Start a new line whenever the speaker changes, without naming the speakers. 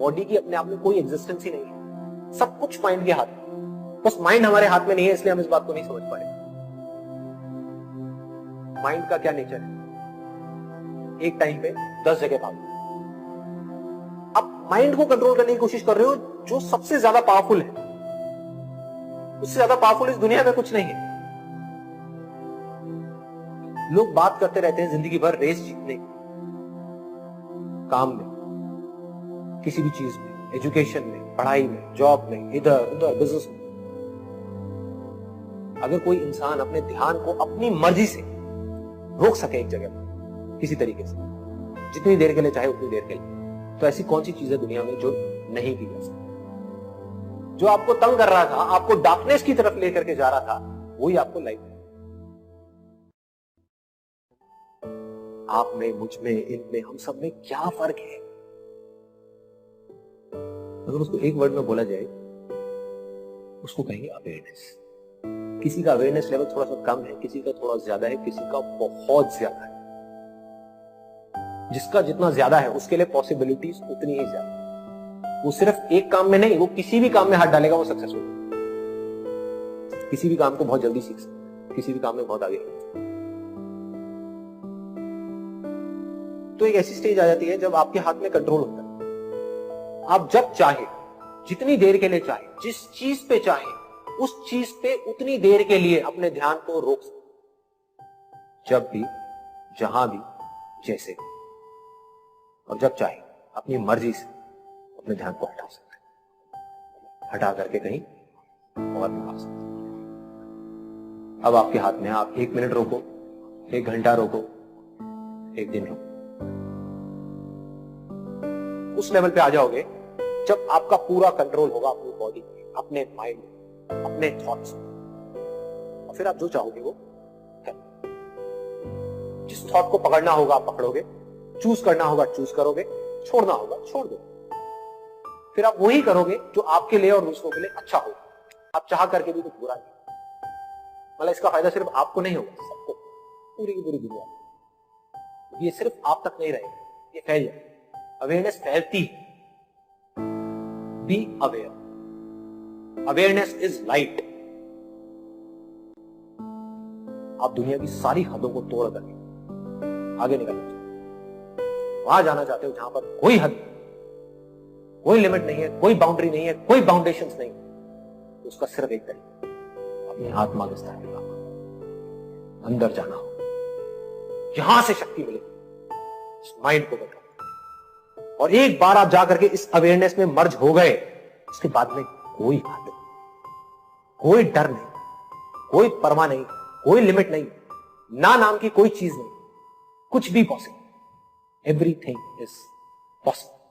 Body की अपने आप में कोई एग्जिस्टेंस ही नहीं है, सब कुछ माइंड के हाथ में। बस माइंड हमारे हाथ में नहीं है, इसलिए हम इस बात को नहीं समझ पाए। माइंड का क्या नेचर है? एक टाइम पे 10 जगह भागो। आप माइंड को कंट्रोल करने की कोशिश कर रहे हो जो सबसे ज्यादा पावरफुल है। उससे ज्यादा पावरफुल इस दुनिया में कुछ नहीं है। लोग बात करते रहते हैं जिंदगी भर रेस जीतने की, काम में, किसी भी चीज में, एजुकेशन में, पढ़ाई में, जॉब में, इधर उधर, बिजनेस में। अगर कोई इंसान अपने ध्यान को अपनी मर्जी से रोक सके एक जगह पर किसी तरीके से, जितनी देर के लिए चाहे उतनी देर के लिए, तो ऐसी कौन सी चीज है दुनिया में जो नहीं की जा सकती? जो आपको तंग कर रहा था, आपको डार्कनेस की तरफ लेकर के जा रहा था, वही आपको लाइट है। आप में, मुझ में, इनमें, हम सब में क्या फर्क है? अगर उसको एक वर्ड में बोला जाए, उसको कहेंगे अवेयरनेस। किसी का अवेयरनेस लेवल थोड़ा सा कम है, किसी का थोड़ा ज्यादा है, किसी का बहुत ज्यादा है। जिसका जितना ज्यादा है उसके लिए पॉसिबिलिटीज उतनी ही ज्यादा। वो सिर्फ एक काम में नहीं, वो किसी भी काम में हाथ डालेगा वो सक्सेसफुल। किसी भी काम को बहुत जल्दी सीख सकता है, किसी भी काम में बहुत आगे। तो एक ऐसी स्टेज आ जाती है जब आपके हाथ में कंट्रोल होता है। आप जब चाहे, जितनी देर के लिए चाहे, जिस चीज पे चाहे, उस चीज पे उतनी देर के लिए अपने ध्यान को रोक सकते, जब भी, जहां भी, जैसे, और जब चाहे अपनी मर्जी से अपने ध्यान को हटा सकते, हटा करके कहीं और लगा सकते। अब आपके हाथ में है, आप 1 मिनट रोको, 1 घंटा रोको, 1 दिन रोको। उस लेवल पे आ जाओगे जब आपका पूरा कंट्रोल होगा अपनी बॉडी पे, अपने माइंड में, अपने थॉट्स में, और फिर आप जो चाहोगे वो करोगे। जिस थॉट को पकड़ना होगा आप पकड़ोगे, चूज करना होगा चूज करोगे, छोड़ना होगा छोड़ दो। फिर आप वही करोगे जो आपके लिए और दूसरों के लिए अच्छा होगा। आप चाह करके भी कुछ बुरा नहीं, मतलब इसका फायदा सिर्फ आपको नहीं होगा, सबको, पूरी की पूरी दुनिया। ये सिर्फ आप तक नहीं रहेगा, ये फैल जाए। अवेयरनेस फैलती है। Be aware. Awareness is light. आप दुनिया की सारी हदों को तोड़ करके आगे निकलना चाहते हो, वहां जाना चाहते हो जहां पर कोई हद, कोई लिमिट नहीं है, कोई बाउंड्री नहीं है, कोई बाउंडेशंस नहीं। तो उसका सिर्फ एक तरीका, अपनी आत्मा के स्तर पर अंदर जाना हो, यहां से शक्ति मिलेगी माइंड को कंट्रोल। और एक बार आप जाकर के इस अवेयरनेस में मर्ज हो गए, उसके बाद में कोई हद, कोई डर नहीं, कोई परवाह नहीं, कोई लिमिट नहीं, ना नाम की कोई चीज नहीं, कुछ भी पॉसिबल। Everything is possible.